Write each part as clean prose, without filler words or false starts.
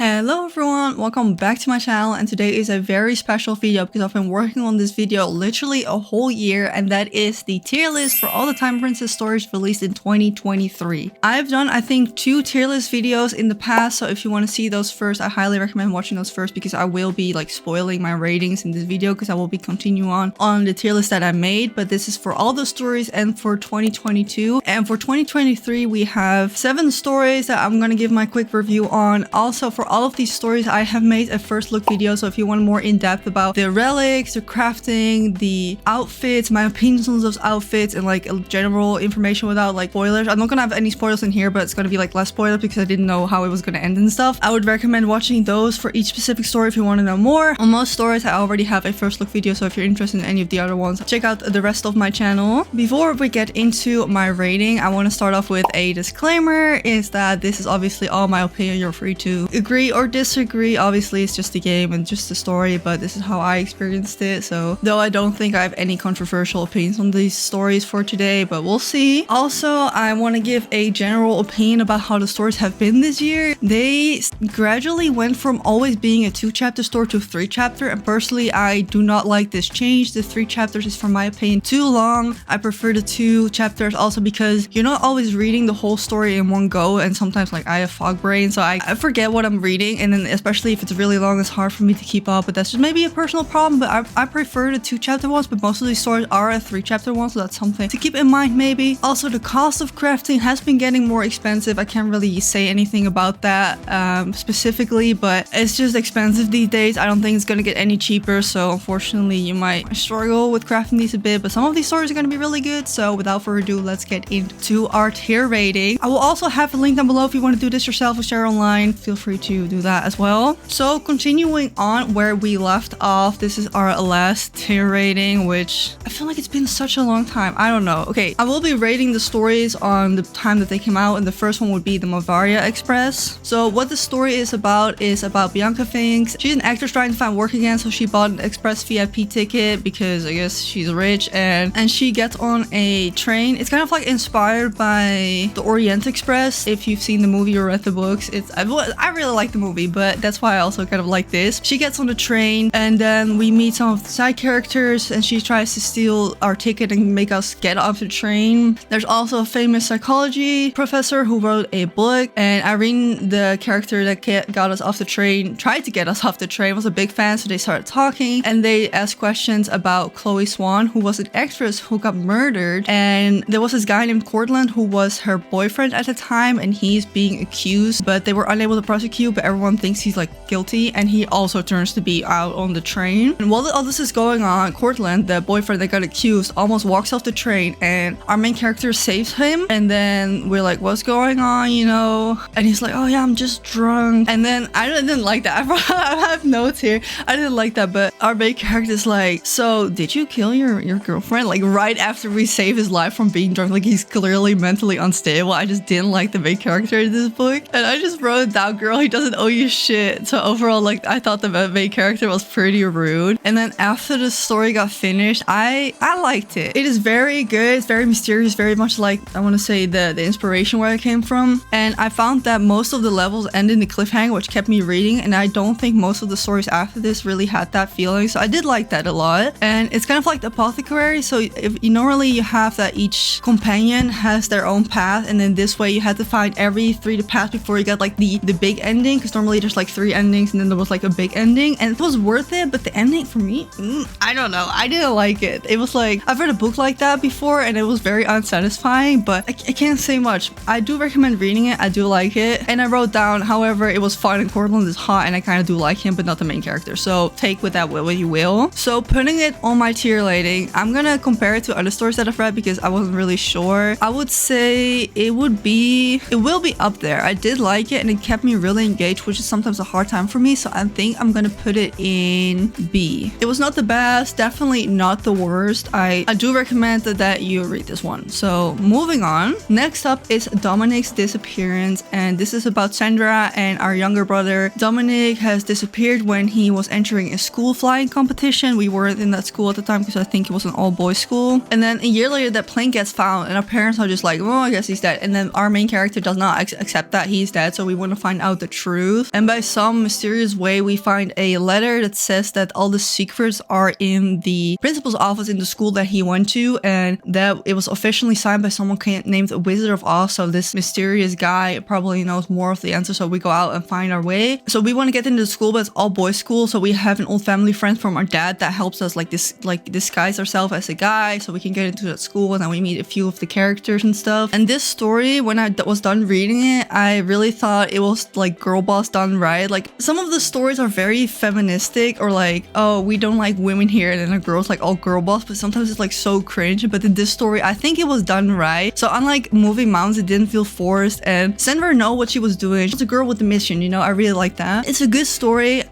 Hello everyone, welcome back to my channel, and today is a very special video because I've been working on this video literally a whole year, and that is the tier list for all the Time Princess stories released in 2023. I've done I think 2 tier list videos in the past, so if you want to see those first, I highly recommend watching those first because I will be like spoiling my ratings in this video because I will be continuing on the tier list that I made, but this is for all the stories and for 2022. And for 2023 we have 7 stories that I'm gonna give my quick review on. Also for all of these stories I have made a first look video, so if you want more in-depth about the relics, the crafting, the outfits, my opinions on those outfits, and like general information without like spoilers. I'm not gonna have any spoilers in here, but it's gonna be like less spoilers because I didn't know how it was gonna end and stuff. I would recommend watching those for each specific story if you want to know more. On most stories I already have a first look video, so if you're interested in any of the other ones, check out the rest of my channel. Before we get into my rating, I want to start off with a disclaimer, is that this is obviously all my opinion. You're free to agree or disagree. Obviously it's just a game and just a story, but this is how I experienced it. So though I don't think I have any controversial opinions on these stories for today, but we'll see. Also, I want to give a general opinion about how the stories have been this year. They gradually went from always being a 2-chapter story to 3-chapter, and personally I do not like this change. The 3 chapters is, from my opinion, too long. I prefer the 2 chapters also because you're not always reading the whole story in one go, and sometimes like I have fog brain, so I forget what I'm reading, and then especially if it's really long it's hard for me to keep up. But that's just maybe a personal problem, but I prefer the 2-chapter ones, but most of these stories are a 3-chapter ones, so that's something to keep in mind maybe. Also, the cost of crafting has been getting more expensive. I can't really say anything about that specifically, but it's just expensive these days. I don't think it's gonna get any cheaper, so unfortunately you might struggle with crafting these a bit, but some of these stories are gonna be really good. So without further ado, let's get into our tier rating. I will also have a link down below if you want to do this yourself or share online. Feel free to do that as well. So continuing on where we left off, this is our last tier rating, which I feel like it's been such a long time. I don't know. Okay, I will be rating the stories on the time that they came out, and the first one would be the Movaria Express. So what the story is about Bianca thinks she's an actress trying to find work again, so she bought an express VIP ticket because I guess she's rich, and she gets on a train. It's kind of like inspired by the Orient Express. If you've seen the movie or read the books, I really like the movie, but that's why I also kind of like this. She gets on the train, and then we meet some of the side characters, and she tries to steal our ticket and make us get off the train. There's also a famous psychology professor who wrote a book, and Irene, the character that got us off the train, tried to get us off the train, was a big fan, so they started talking, and they asked questions about Chloe Swan, who was an actress who got murdered, and there was this guy named Cortland who was her boyfriend at the time, and he's being accused, but they were unable to prosecute, but everyone thinks he's like guilty, and he also turns to be out on the train. And while all this is going on, Cortland, the boyfriend that got accused, almost walks off the train, and our main character saves him, and then we're like, what's going on, you know? And he's like, oh yeah, I'm just drunk. And then I didn't like that. I have notes here. I didn't like that, but our main character is like, so did you kill your girlfriend? Like right after we save his life from being drunk, like he's clearly mentally unstable. I just didn't like the main character in this book, and I just wrote down, girl, he doesn't owe you shit. So overall, like I thought the main character was pretty rude. And then after the story got finished, I liked it. It is very good. It's very mysterious, very much like, I want to say, the inspiration where it came from. And I found that most of the levels end in the cliffhanger, which kept me reading, and I don't think most of the stories after this really had that feeling, so I did like that a lot. And it's kind of like the apothecary, so if you normally you have that each companion has their own path, and then this way you had to find every 3 paths before you got like the big ending, because normally there's like 3 endings and then there was like a big ending, and it was worth it. But the ending for me, I don't know, I didn't like it. It was like, I've read a book like that before and it was very unsatisfying, but I can't say much. I do recommend reading it. I do like it. And I wrote down, however, it was fun and Cortland is hot and I kind of do like him, but not the main character, so take with that what you will. So putting it on my tier rating, I'm gonna compare it to other stories that I've read because I wasn't really sure. I would say it will be up there. I did like it and it kept me really engaged, which is sometimes a hard time for me, so I think I'm gonna put it in B. It was not the best, definitely not the worst. I do recommend that you read this one. So moving on, next up is Dominics Disappearance, and this is about Sandra and our younger brother. Dominic has disappeared when he was entering a school flying competition. We weren't in that school at the time because I think it was an all-boys school, and then a year later that plane gets found and our parents are just like, well, I guess he's dead, and then our main character does not accept that he's dead, so we want to find out the truth. And by some some mysterious way, we find a letter that says that all the secrets are in the principal's office in the school that he went to, and that it was officially signed by someone named Wizard of Oz. So this mysterious guy probably knows more of the answer. So we go out and find our way. So we want to get into the school, but it's all boys school. So we have an old family friend from our dad that helps us like disguise ourselves as a guy so we can get into that school, and then we meet a few of the characters and stuff. And this story, when I was done reading it, I really thought it was like girl boss done right. Like some of the stories are very feministic, or like, oh, we don't like women here, and then a girl's like all girl boss, but sometimes it's like so cringe. But in this story, I think it was done right. So unlike Moving Mountains, it didn't feel forced, and Senver know what she was doing. She's a girl with a mission, you know. I really like that. It's a good story.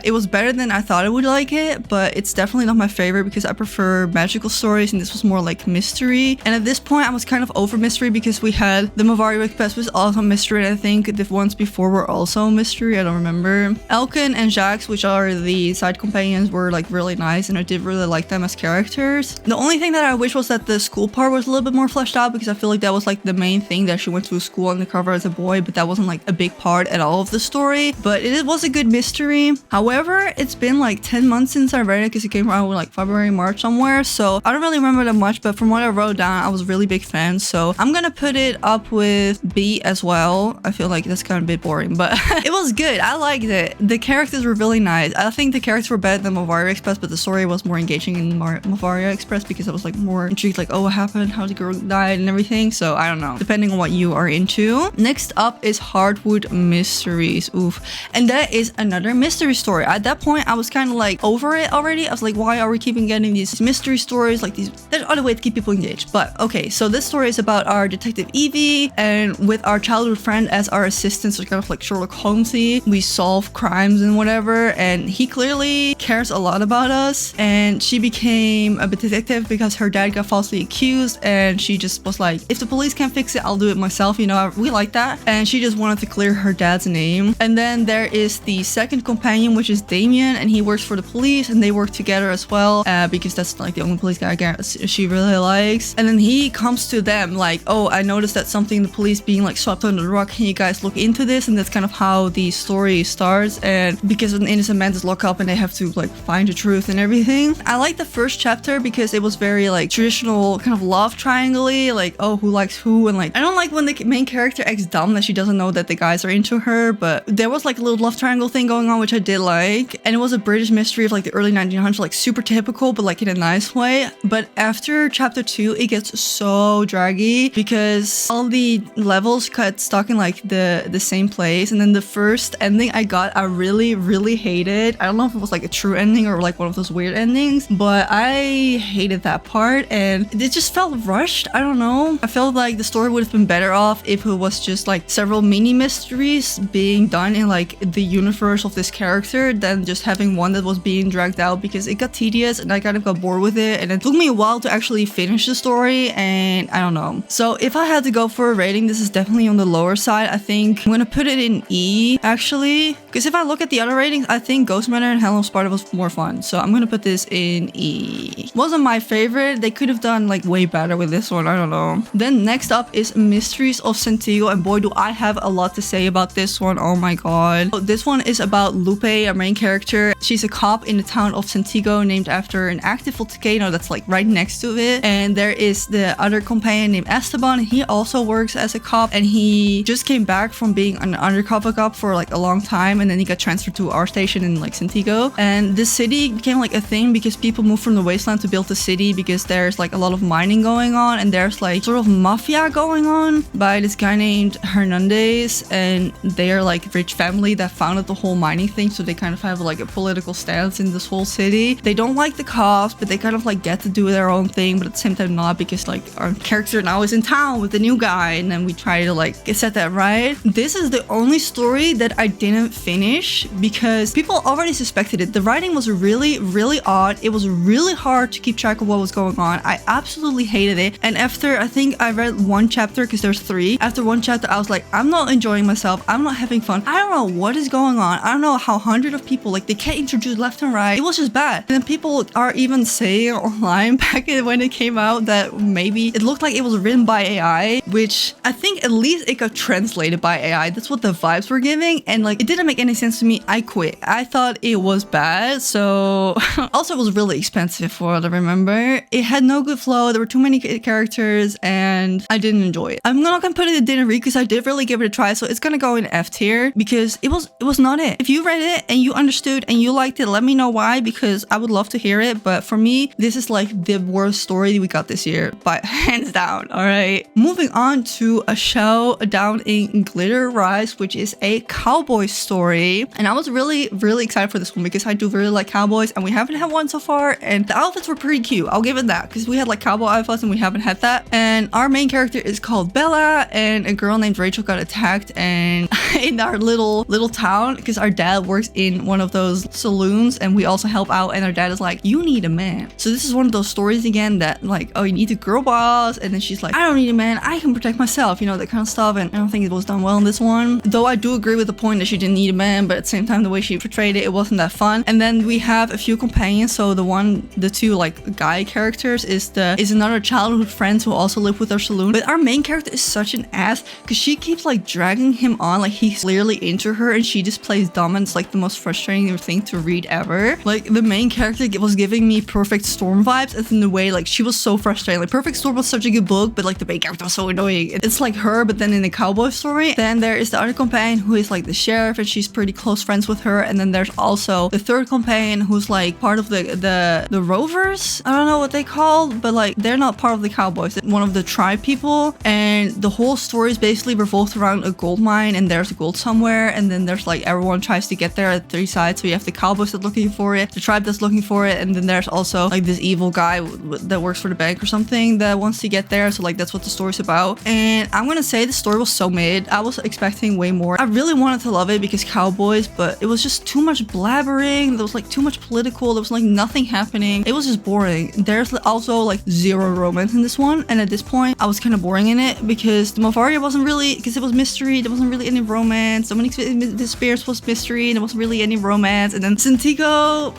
It was better than I thought I would like it, but it's definitely not my favorite because I prefer magical stories, and this was more like mystery. And at this point, I was kind of over mystery because we had the Movaria Express was also mystery, and I think the ones before were also mystery. I don't remember. Elkin and Jax, which are the side companions, were like really nice, and I did really like them as characters. The only thing that I wish was that the school part was a little bit more fleshed out, because I feel like that was like the main thing, that she went to a school undercover as a boy, but that wasn't like a big part at all of the story. But it was a good mystery. However, it's been like 10 months since I read it, because it came out like February, March somewhere, so I don't really remember that much. But from what I wrote down, I was a really big fan, so I'm gonna put it up with B as well. I feel like that's kind of a bit boring, but it was good. I liked it. The characters were really nice. I think the characters were better than Movaria Express, but the story was more engaging in Movaria Express because I was like more intrigued, like, oh, what happened, how the girl died and everything. So I don't know, depending on what you are into. Next up is Heartwood Mysteries. Oof. And that is another mystery story. At that point, I was kind of like over it already. I was like, why are we keeping getting these mystery stories? Like, there's other way to keep people engaged. But okay, so this story is about our detective Evie, and with our childhood friend as our assistant, so kind of like Sherlock Holmesy. We solve crimes and whatever, and he clearly cares a lot about us. And she became a detective because her dad got falsely accused, and she just was like, if the police can't fix it, I'll do it myself, you know. We like that. And she just wanted to clear her dad's name. And then there is the second companion, which is Damien, and he works for the police, and they work together as well, because that's like the only police guy she really likes. And then he comes to them like, oh, I noticed that something in the police being like swept under the rug, can you guys look into this? And that's kind of how the story starts. And because an innocent man is locked up and they have to like find the truth and everything. I like the first chapter because it was very like traditional kind of love triangle-y, like, oh, who likes who. And like, I don't like when the main character acts dumb that she doesn't know that the guys are into her, but there was like a little love triangle thing going on, which I did like. And it was a British mystery of like the early 1900s, like super typical, but like in a nice way. But after chapter 2, it gets so draggy because all the levels got stuck in like the same place. And then the first ending I got, I really hated. I don't know if it was like a true ending or like one of those weird endings, but I hated that part, and it just felt rushed. I don't know. I felt like the story would have been better off if it was just like several mini mysteries being done in like the universe of this character than just having one that was being dragged out, because it got tedious and I kind of got bored with it, and it took me a while to actually finish the story, and I don't know. So if I had to go for a rating, this is definitely on the lower side. I think I'm gonna put it in E actually, because if I look at the other ratings, I think Ghost Manor and Helm of Sparta was more fun. So I'm gonna put this in E. Wasn't my favorite. They could have done like way better with this one. I don't know. Then next up is Mysteries of Zentico, and boy, do I have a lot to say about this one. Oh my god. So this one is about Lupe, our main character. She's a cop in the town of Zentico, named after an active volcano that's like right next to it. And there is the other companion named Esteban. He also works as a cop, and he just came back from being an undercover cop for like a long time, and then he got transferred to our station in like Zentico. And this city became like a thing because people moved from the wasteland to build the city, because there's like a lot of mining going on, and there's like sort of mafia going on by this guy named Hernandez, and they're like rich family that founded the whole mining thing, so they kind of have like a political stance in this whole city. They don't like the cops, but they kind of like get to do their own thing, but at the same time not, because like our character now is in town with the new guy, and then we try to like set that right. This is the only story that I didn't finish because people already suspected it. The writing was really odd. It was really hard to keep track of what was going on. I absolutely hated it. And after I think I read one chapter, because there's 3, after one chapter I was like, I'm not enjoying myself, I'm not having fun, I don't know what is going on. I don't know how hundreds of people, like, they get introduced left and right. It was just bad. And then people are even saying online back when it came out that maybe it looked like it was written by AI, which I think at least it got translated by AI. That's what the vibes were giving. And like like, it didn't make any sense to me. I quit. I thought it was bad. So also it was really expensive for what I remember. It had no good flow. There were too many characters and I didn't enjoy it. I'm not gonna put it in didn't read because I did really give it a try. So it's gonna go in F tier because it was not it. If you read it and you understood and you liked it, let me know why, because I would love to hear it. But for me, this is like the worst story we got this year by hands down. All right, moving on to a Showdown in Glitter Rise, which is a cowboy story. And I was really excited for this one because I do really like cowboys and we haven't had one so far, and the outfits were pretty cute. I'll give it that, because we had like cowboy outfits and we haven't had that. And our main character is called Bella, and a girl named Rachel got attacked and in our little town, because our dad works in one of those saloons and we also help out, and our dad is like, you need a man. So this is one of those stories again that like, oh, you need a girl boss, and then she's like, I don't need a man, I can protect myself, you know, that kind of stuff. And I don't think it was done well in this one, though I do agree with the point that she didn't need a man, but at the same time the way she portrayed it, it wasn't that fun. And then we have a few companions. So the two like guy characters is another childhood friends who also live with our saloon. But our main character is such an ass because she keeps like dragging him on, like he's clearly into her, and she just plays dumb, and it's like the most frustrating thing to read ever. Like the main character was giving me Perfect Storm vibes, as in the way like she was so frustrating. Like Perfect Storm was such a good book, but like the main character was so annoying. It's like her, but then in the cowboy story. Then there is the other companion who is like the sheriff, and she's pretty close friends with her. And then there's also the third companion who's like part of the rovers. I don't know what they call, but like they're not part of the cowboys. They're one of the tribe people, and the whole story is basically revolved around a gold mine, and there's gold somewhere, and then there's like everyone tries to get there at 3 sides. So you have the cowboys that's looking for it, the tribe that's looking for it, and then there's also like this evil guy that works for the bank or something that wants to get there. So like that's what the story's about. And I'm gonna say the story was so mid. I was expecting way more. I really wanted to love it because cowboys, but it was just too much blabbering. There was like too much political. There was like nothing happening. It was just boring. There's also like zero romance in this one, and at this point I was kind of boring in it because the Movaria wasn't really, because it was mystery, there wasn't really any romance. Dominics Disappearance was mystery and there wasn't really any romance. And then Zentico,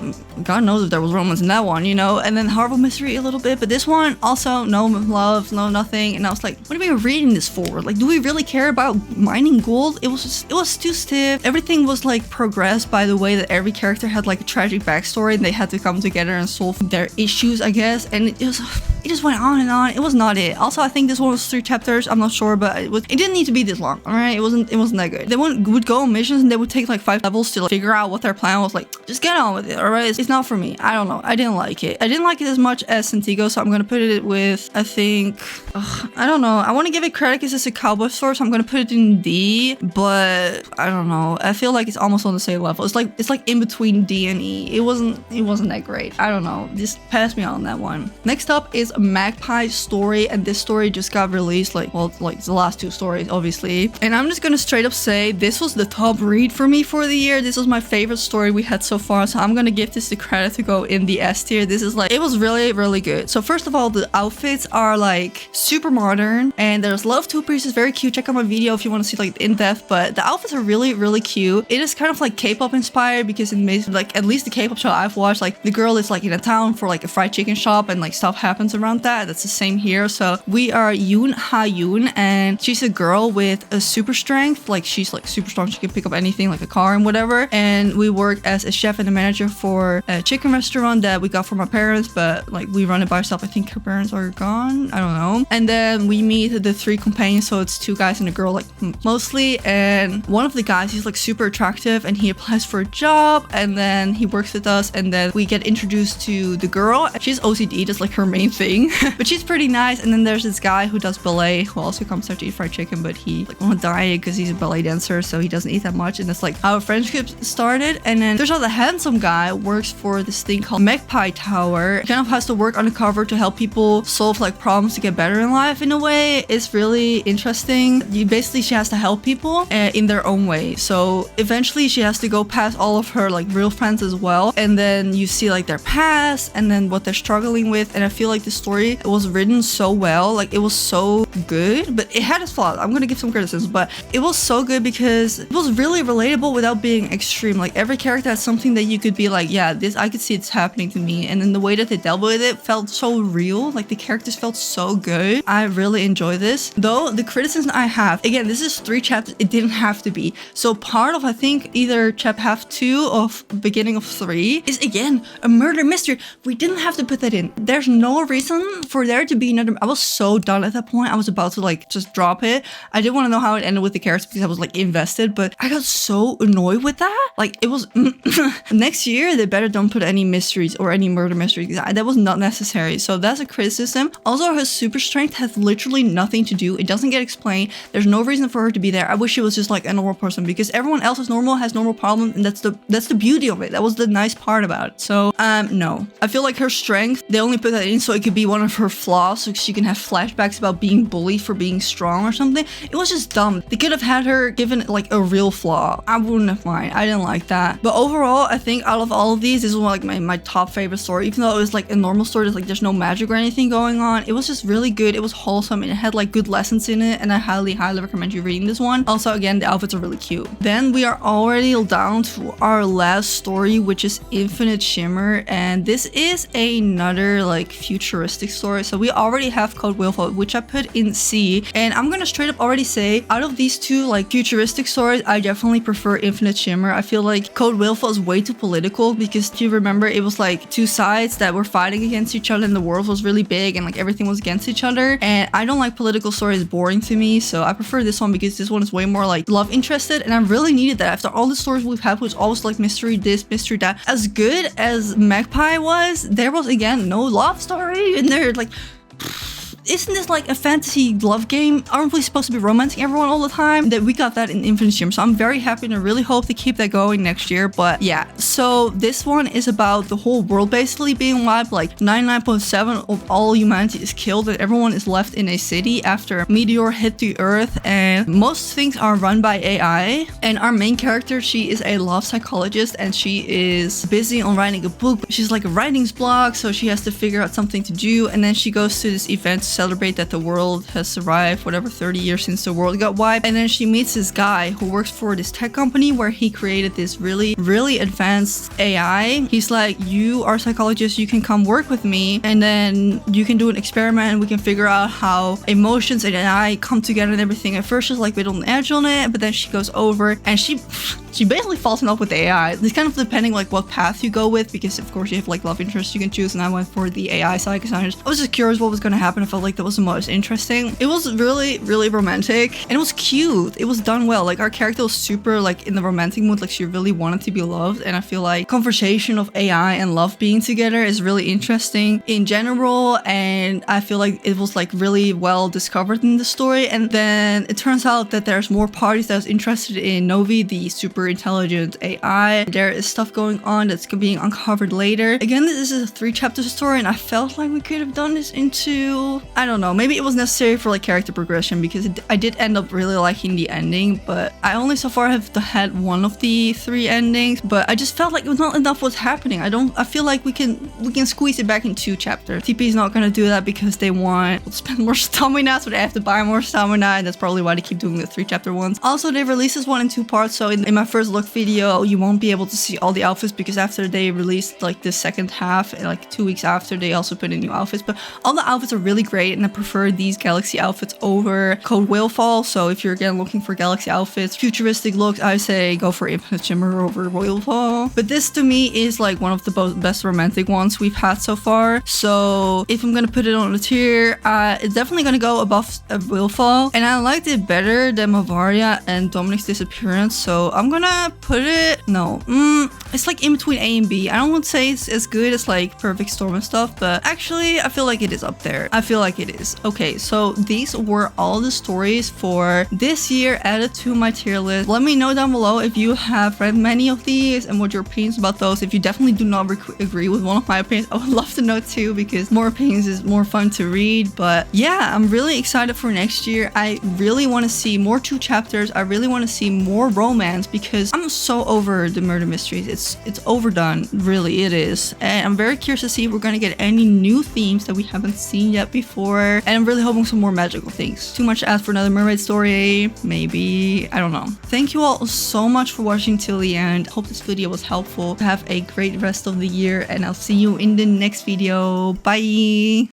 God knows if there was romance in that one, you know. And then Heartwood Mystery a little bit, but this one also no love, no nothing. And I was like, what are we reading this for? Like, do we really care about mining gold? It was too stiff. Everything was like progressed by the way that every character had like a tragic backstory and they had to come together and solve their issues, I guess. And it just went on and on. It was not it. Also, I think this one was 3 chapters. I'm not sure, but it didn't need to be this long. All right, it wasn't that good. They would go on missions and they would take like 5 levels to like, figure out what their plan was. Like, just get on with it. All right, it's not for me. I don't know. I didn't like it. I didn't like it as much as Zentico, so I'm gonna put it with, I think, I don't know. I want to give it credit because it's a cowboy story, so I'm gonna put it in D. But I don't know. I feel like it's almost on the same level. It's like in between D and E. It wasn't that great. I don't know. Just pass me on that one. Next up is Magpie story, and this story just got released like the last 2 stories, obviously. And I'm just gonna straight up say this was the top read for me for the year. This was my favorite story we had so far, so I'm gonna give this the credit to go in the S tier. This is like, it was really good. So first of all, the outfits are like super modern, and there's love 2 pieces, very cute. Check out my video if you want to see like in depth, but the outfits are really cute. It is kind of like K-pop inspired because it like, at least the K-pop show I've watched, like the girl is like in a town for like a fried chicken shop, and like stuff happens around that. That's the same here. So we are Yoon Ha-yoon, and she's a girl with a super strength. Like she's like super strong. She can pick up anything like a car and whatever. And we work as a chef and a manager for a chicken restaurant that we got from our parents, but like we run it by ourselves. I think her parents are gone. I don't know. And then we meet the 3 companions. So it's 2 guys and a girl, like mostly. And one of the guys, he's like super attractive, and he applies for a job, and then he works with us, and then we get introduced to the girl. She's OCD, that's like her main thing, but she's pretty nice. And then there's this guy who does ballet, who also comes there to eat fried chicken, but he like on a diet because he's a ballet dancer, so he doesn't eat that much. And that's like how our friendship started. And then there's another handsome guy who works for this thing called Magpie Tower. He kind of has to work undercover to help people solve like problems to get better in life in a way. It's really interesting. She has to help people in their own way. So eventually she has to go past all of her like real friends as well, and then you see like their past and then what they're struggling with. And I feel like this story. It was written so well, like it was so good, but it had its flaws. I'm gonna give some criticism, but it was so good because it was really relatable without being extreme. Like every character had something that you could be like, yeah, this I could see it's happening to me. And then the way that they dealt with it felt so real. Like the characters felt so good. I really enjoy this. Though the criticism I have, again, this is 3 chapters. It didn't have to be. So part of, I think, either chapter half 2 of beginning of 3 is again a murder mystery. We didn't have to put that in. There's no reason for there to be another. I was so done at that point. I was about to like just drop it. I didn't want to know how it ended with the characters because I was like invested, but I got so annoyed with that. Like it was next year they better don't put any mysteries or any murder mysteries. That was not necessary. So that's a criticism. Also, her super strength has literally nothing to do. It doesn't get explained. There's no reason for her to be there. I wish she was just like a normal person because everyone else is normal, has normal problems, and that's the beauty of it. That was the nice part about it. So no, I feel like her strength, they only put that in so it could be one of her flaws, so she can have flashbacks about being bullied for being strong or something. It was just dumb. They could have had her given like a real flaw. I wouldn't have mind. I didn't like that. But overall, I think out of all of these, this is like my top favorite story. Even though it was like a normal story, like there's no magic or anything going on, it was just really good. It was wholesome and it had like good lessons in it, and I highly recommend you reading this one. Also, again, the outfits are really cute. Then we are already down to our last story, which is Infinite Shimmer, and this is another like futuristic story. So we already have Code Willful, which I put in C, and I'm gonna straight up already say out of these two like futuristic stories, I definitely prefer Infinite Shimmer. I feel like Code Willful is way too political because if you remember, it was like 2 sides that were fighting against each other and the world was really big and like everything was against each other, and I don't like political stories, boring to me, so I prefer this one because this one is way more like love interested, and I really needed that after all the stories we've had, which always like mystery this, mystery that. As good as Magpie was, there was again no love story in there. Like, isn't this like a fantasy love game? Aren't we supposed to be romancing everyone all the time? That we got that in Infinite Shimmer, so I'm very happy and I really hope they keep that going next year. But yeah, so this one is about the whole world basically being wiped. Like 99.7% of all humanity is killed and everyone is left in a city after a meteor hit the earth, and most things are run by AI. And our main character, she is a love psychologist and she is busy on writing a book. She's like a writing's block, so she has to figure out something to do, and then she goes to this event to celebrate that the world has survived whatever 30 years since the world got wiped. And then she meets this guy who works for this tech company where he created this really advanced AI. He's like, you are a psychologist, you can come work with me and then you can do an experiment and we can figure out how emotions and AI come together and everything. At first she's like a bit on edge on it, but then she goes over and she basically falls in love with the AI. It's kind of depending like what path you go with, because of course you have like love interests you can choose, and I went for the AI side because I was just curious what was going to happen. I felt like that was the most interesting. It was really romantic and it was cute. It was done well. Like our character was super like in the romantic mood, like she really wanted to be loved, and I feel like conversation of AI and love being together is really interesting in general, and I feel like it was like really well discovered in the story. And then it turns out that there's more parties that was interested in Novi, the super intelligent AI. There is stuff going on that's being uncovered later. Again, this is a 3-chapter story and I felt like we could have done this into, I don't know, maybe it was necessary for like character progression because I did end up really liking the ending, but I only so far have had one of the 3 endings, but I just felt like not enough was happening. I feel like we can squeeze it back in 2 chapters. TP is not gonna do that because they want to spend more stamina, so they have to buy more stamina, and that's probably why they keep doing the 3-chapter ones. Also, they released this one in 2 parts, so in my first look video you won't be able to see all the outfits because after they released like the second half, like 2 weeks after, they also put in new outfits. But all the outfits are really great and I prefer these galaxy outfits over Code Willfall. So if you're again looking for galaxy outfits, futuristic looks, I say go for Infinite Shimmer over Willfall. But this to me is like one of the best romantic ones we've had so far. So if I'm gonna put it on a tier, it's definitely gonna go above Willfall, and I liked it better than Movaria and Dominics Disappearance. So I'm gonna put it, it's like in between A and B. I don't want to say it's as good as like Perfect Storm and stuff, but actually I feel like it is up there. I feel like it is. Okay, so these were all the stories for this year added to my tier list. Let me know down below if you have read many of these and what your opinions about those. If you definitely do not agree with one of my opinions, I would love to know too, because more opinions is more fun to read. But yeah, I'm really excited for next year. I really want to see more 2 chapters. I really want to see more romance because because I'm so over the murder mysteries. It's overdone, really it is. And I'm very curious to see if we're gonna get any new themes that we haven't seen yet before. And I'm really hoping some more magical things. Too much to ask for another mermaid story, maybe, I don't know. Thank you all so much for watching till the end. Hope this video was helpful. Have a great rest of the year, and I'll see you in the next video. Bye.